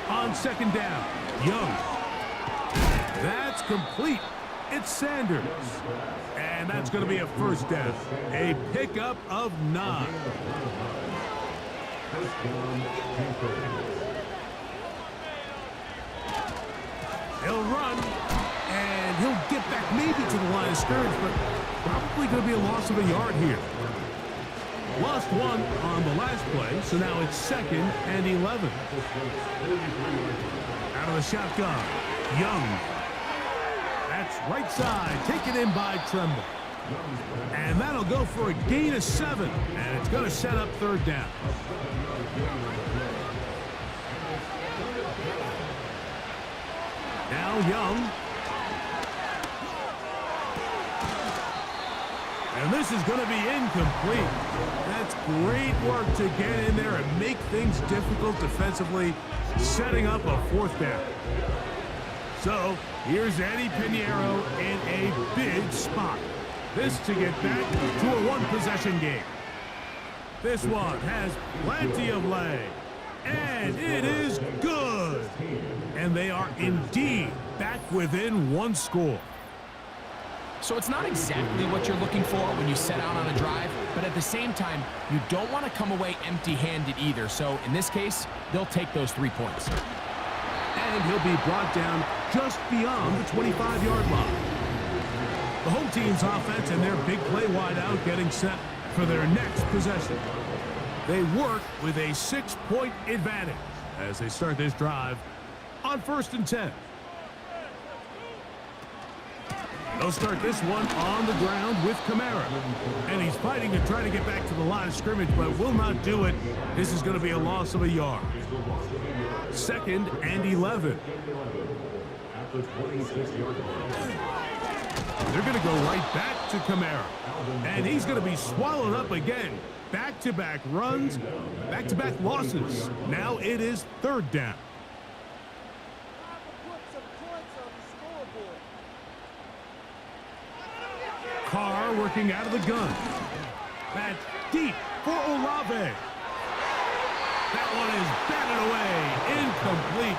On 2nd down, Young. That's complete. It's Sanders. And that's going to be a 1st down. A pickup of 9. He'll run. And he'll get back maybe to the line of scrimmage, but probably going to be a loss of a yard here. Lost 1 on the last play, so now it's 2nd and 11. Out of the shotgun, Young. That's right side, taken in by Tremble. And that'll go for a gain of 7, and it's going to set up 3rd down. Now Young. And this is going to be incomplete. That's great work to get in there and make things difficult defensively, setting up a 4th down. So here's Eddie Pinheiro in a big spot. This to get back to a 1-possession game. This one has plenty of leg. And it is good. And they are indeed back within 1 score. So it's not exactly what you're looking for when you set out on a drive, but at the same time, you don't want to come away empty-handed either. So in this case, they'll take those 3 points. And he'll be brought down just beyond the 25-yard line. The home team's offense and their big play wideout getting set for their next possession. They work with a 6-point advantage as they start this drive on 1st and 10. They'll start this one on the ground with Kamara. And he's fighting to try to get back to the line of scrimmage, but will not do it. This is going to be a loss of a yard. 2nd and 11. They're going to go right back to Kamara. And he's going to be swallowed up again back-to-back runs, back-to-back losses. Now it is third down. Carr working out of the gun. That's deep for Olave. That one is batted away. Incomplete.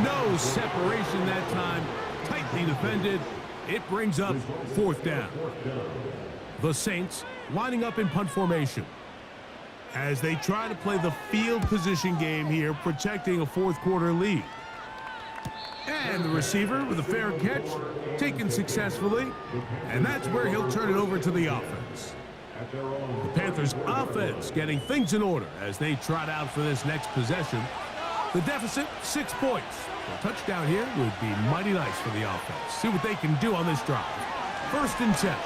No separation that time. Tightly defended. It brings up fourth down. The Saints lining up in punt formation as they try to play the field position game here, protecting a fourth quarter lead. And the receiver with a fair catch, taken successfully, and that's where he'll turn it over to the offense. The Panthers offense getting things in order as they trot out for this next possession. The deficit, 6 points. A touchdown here would be mighty nice for the offense. See what they can do on this drive. 1st and 10.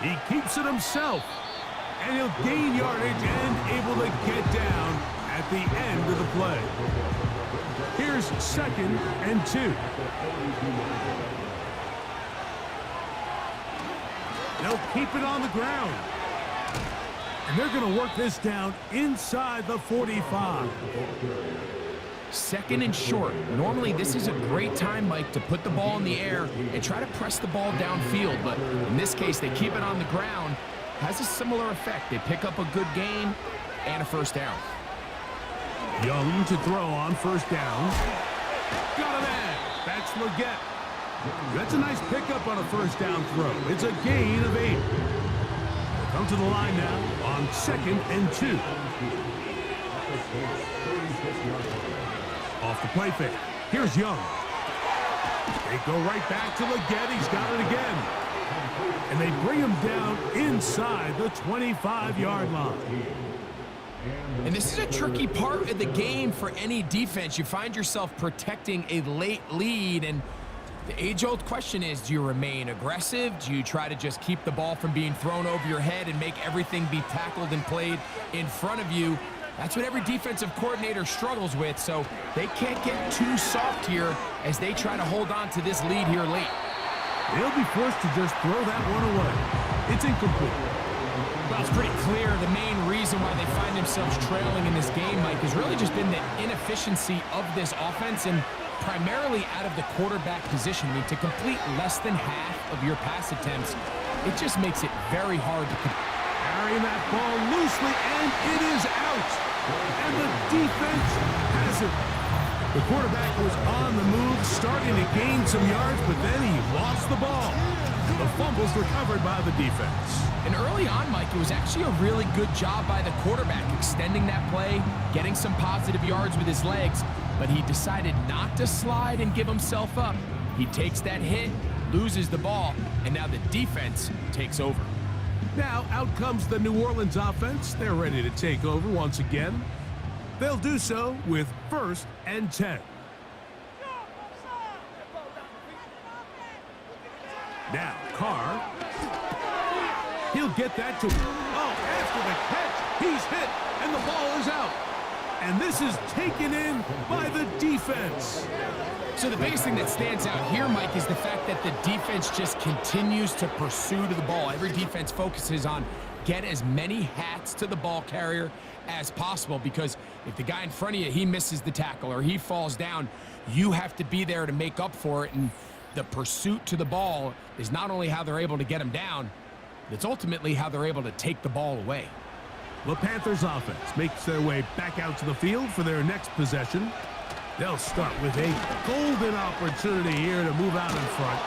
He keeps it himself, and he'll gain yardage and able to get down at the end of the play. Here's 2nd and 2. They'll keep it on the ground. And they're going to work this down inside the 45. 2nd and short. Normally, this is a great time, Mike, to put the ball in the air and try to press the ball downfield. But in this case, they keep it on the ground. Has a similar effect. They pick up a good gain and a 1st down. Young to throw on 1st down. Got a man. That's Leggett. That's a nice pickup on a 1st down throw. It's a gain of 8. Come to the line now on 2nd and 2. Off the play fake. Here's Young. They go right back to Leggett. He's got it again. And they bring him down inside the 25-yard line. And this is a tricky part of the game for any defense. You find yourself protecting a late lead, and the age-old question is, do you remain aggressive? Do you try to just keep the ball from being thrown over your head and make everything be tackled and played in front of you? That's what every defensive coordinator struggles with, so they can't get too soft here as they try to hold on to this lead here late. They'll be forced to just throw that one away. It's incomplete. Well, it's pretty clear the main reason why they find themselves trailing in this game, Mike, has really just been the inefficiency of this offense and primarily out of the quarterback position. I mean, to complete less than half of your pass attempts, it just makes it very hard to carrying that ball loosely, and it is out. And the defense has it. The quarterback was on the move, starting to gain some yards, but then he lost the ball. The fumble's recovered by the defense. And early on, Mike, it was actually a really good job by the quarterback extending that play, getting some positive yards with his legs, but he decided not to slide and give himself up. He takes that hit, loses the ball, and now the defense takes over. Now out comes the New Orleans offense. They're ready to take over once again. They'll do so with 1st and 10. Now Carr. He'll get that to... Oh, after the catch, he's hit, and the ball is out. And this is taken in by the defense. So the biggest thing that stands out here, Mike, is the fact that the defense just continues to pursue to the ball. Every defense focuses on get as many hats to the ball carrier as possible, because if the guy in front of you, he misses the tackle or he falls down, you have to be there to make up for it. And the pursuit to the ball is not only how they're able to get him down, it's ultimately how they're able to take the ball away. The Panthers offense makes their way back out to the field for their next possession. They'll start with a golden opportunity here to move out in front.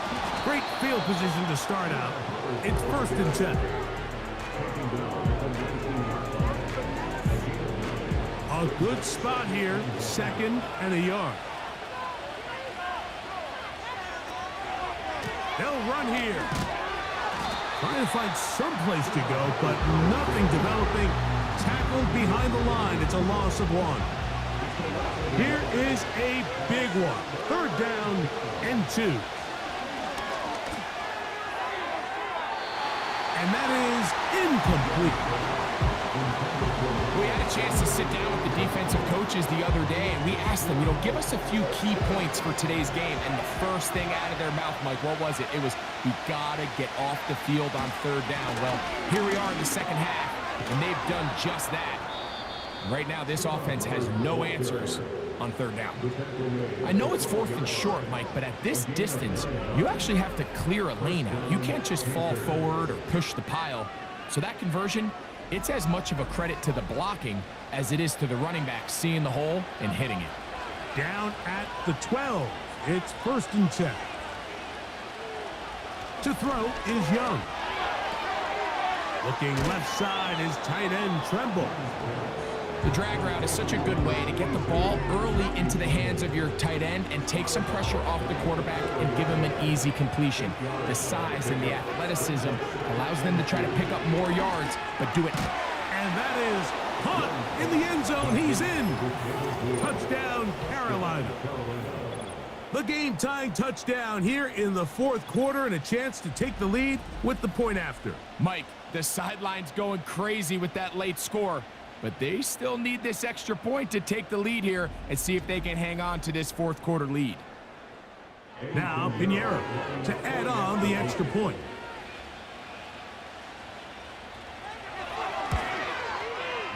Great field position to start out. It's 1st and 10. A good spot here, 2nd and a yard. They'll run here. Trying to find some place to go, but nothing developing. Tackled behind the line. It's a loss of 1. Here is a big one. 3rd down and 2. And that is incomplete. We had a chance to sit down with the defensive coaches the other day, and we asked them, give us a few key points for today's game. And the first thing out of their mouth, Mike, what was it? It was, we got to get off the field on third down. Well, here we are in the second half, and they've done just that. Right now, this offense has no answers on third down. I know it's 4th and short, Mike, but at this distance, you actually have to clear a lane out. You can't just fall forward or push the pile. So that conversion, it's as much of a credit to the blocking as it is to the running back seeing the hole and hitting it. Down at the 12. It's 1st and 10. To throw is Young. Looking left side is tight end Tremble. The drag route is such a good way to get the ball early into the hands of your tight end and take some pressure off the quarterback and give him an easy completion. The size and the athleticism allows them to try to pick up more yards, but do it. And that is Hunt in the end zone. He's in. Touchdown, Carolina. The game-tying touchdown here in the 4th quarter and a chance to take the lead with the point after. Mike, the sideline's going crazy with that late score. But they still need this extra point to take the lead here and see if they can hang on to this 4th quarter lead. Now Pinheiro to add on the extra point.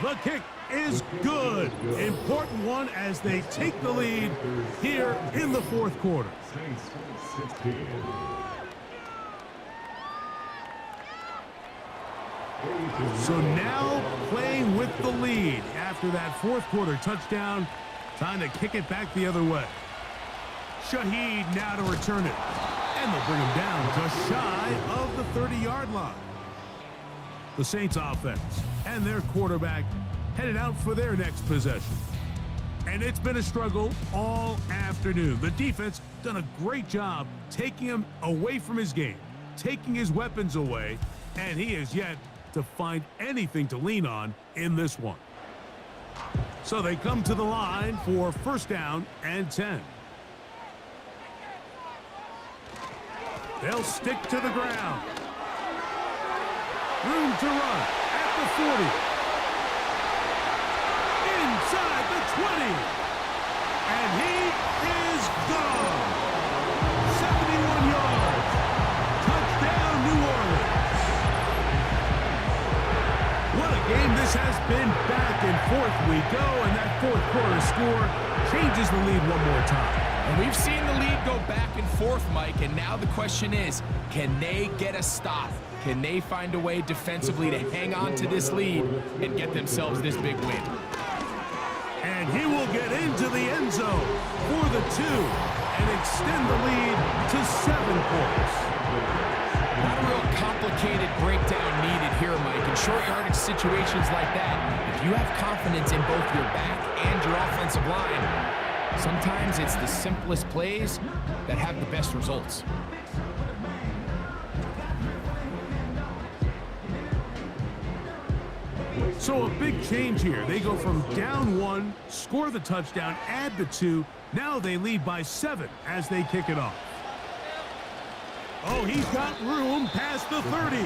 The kick is good. Important one as they take the lead here in the 4th quarter. So now playing with the lead after that 4th quarter touchdown, trying to kick it back the other way. Shaheed now to return it. And they'll bring him down just shy of the 30-yard line. The Saints offense and their quarterback headed out for their next possession. And it's been a struggle all afternoon. The defense done a great job taking him away from his game, taking his weapons away, and he is yet to find anything to lean on in this one. So they come to the line for 1st down and 10. They'll stick to the ground. Room to run at the 40. Inside the 20. And he is gone. 71 yards. Touchdown, New Orleans. What a game this has been. Back and forth we go, and that 4th quarter score changes the lead one more time. And we've seen the lead go back and forth, Mike, and now the question is, can they get a stop? Can they find a way defensively to hang on to this lead and get themselves this big win? And he will get into the end zone for the 2 and extend the lead to 7 points. Not a real complicated breakdown needed here, Mike. In short yardage situations like that, if you have confidence in both your back and your offensive line, sometimes it's the simplest plays that have the best results. So a big change here. They go from down 1, score the touchdown, add the 2. Now they lead by 7 as they kick it off. Oh, he's got room past the 30.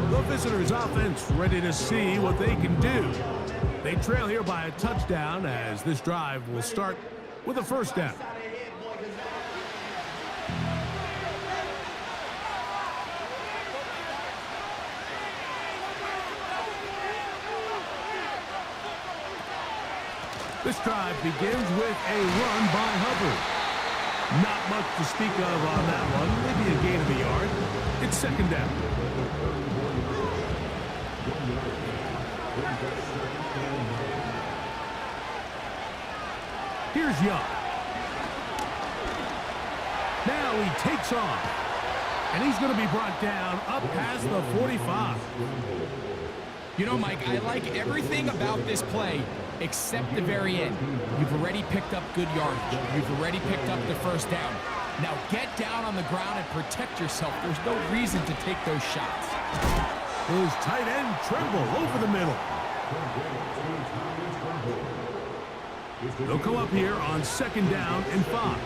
The visitors' offense ready to see what they can do. They trail here by a touchdown as this drive will start with a 1st down. This drive begins with a run by Hubbard. Not much to speak of on that one. Maybe a gain of a yard. It's 2nd down. Here's Young. Now he takes off. And he's going to be brought down up past the 45. You know, Mike, I like everything about this play except the very end. You've already picked up good yardage. You've already picked up the 1st down. Now get down on the ground and protect yourself. There's no reason to take those shots. His tight end Tremble over the middle. They'll come up here on 2nd down and 5.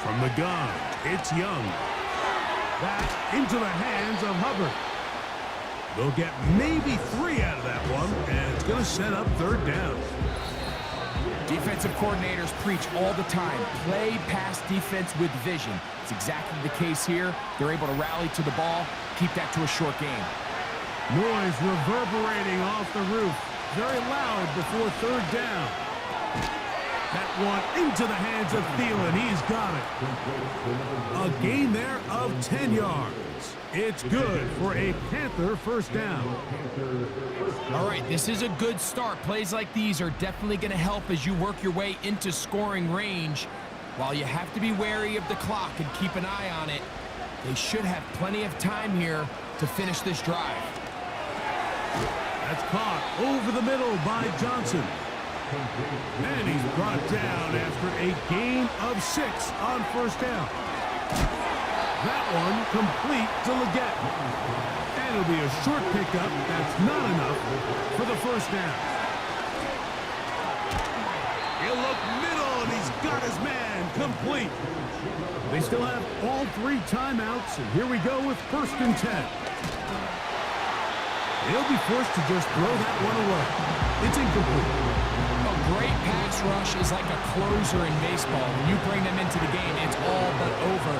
From From the gun, it's Young. Back into the hands of Hubbard. They'll get maybe 3 out of that one, and it's going to set up 3rd down. Defensive coordinators preach all the time, play pass defense with vision. It's exactly the case here. They're able to rally to the ball, keep that to a short game. Noise reverberating off the roof. Very loud before 3rd down. That one into the hands of Thielen. He's got it. A gain there of 10 yards. It's good for a Panther 1st down. All right, this is a good start. Plays like these are definitely going to help as you work your way into scoring range. While you have to be wary of the clock and keep an eye on it, they should have plenty of time here to finish this drive. That's caught over the middle by Johnson. And he's brought down after a gain of 6 on 1st down. That one complete to Leggett. And it'll be a short pickup. That's not enough for the 1st down. He'll look middle, and he's got his man complete. They still have all 3 timeouts, and here we go with 1st and 10. He'll be forced to just throw that one away. It's incomplete. A great pass rush is like a closer in baseball. When you bring them into the game, it's all but over.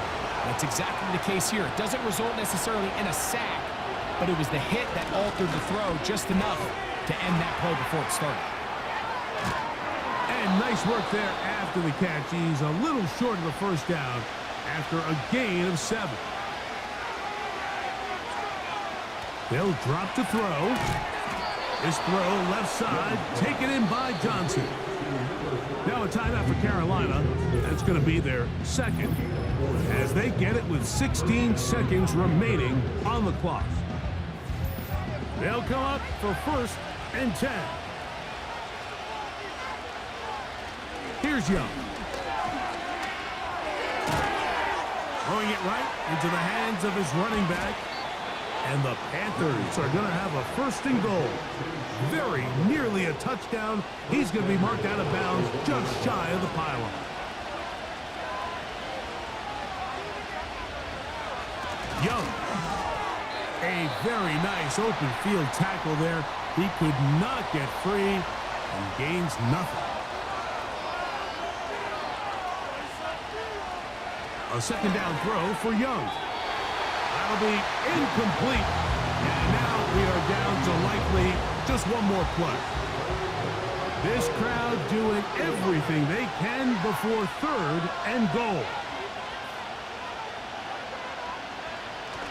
That's exactly the case here. It doesn't result necessarily in a sack, but it was the hit that altered the throw just enough to end that play before it started. And nice work there after the catch. He's a little short of the 1st down after a gain of 7. They'll drop to throw. This throw left side, taken in by Johnson. Now a timeout for Carolina. That's going to be their 2nd, as they get it with 16 seconds remaining on the clock. They'll come up for 1st and 10. Here's Young. Throwing it right into the hands of his running back. And the Panthers are going to have a 1st and goal. Very nearly a touchdown. He's going to be marked out of bounds just shy of the pylon. Young. A very nice open field tackle there. He could not get free and gains nothing. A 2nd down throw for Young. That'll be incomplete. And now we are down to likely just one more play. This crowd doing everything they can before 3rd and goal.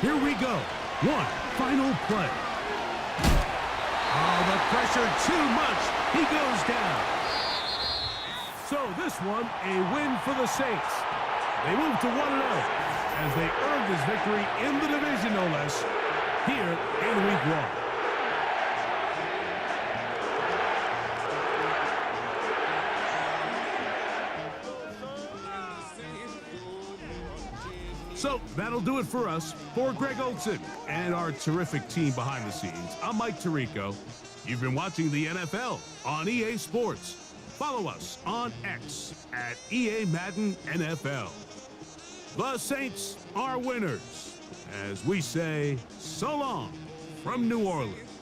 Here we go. One final play. Oh, the pressure too much. He goes down. So this one, a win for the Saints. They move to 1-0. As they earned this victory in the division, no less, here in Week 1. So that'll do it for us. For Greg Olson and our terrific team behind the scenes, I'm Mike Tirico. You've been watching the NFL on EA Sports. Follow us on X at EA Madden NFL. The Saints are winners, as we say so long from New Orleans.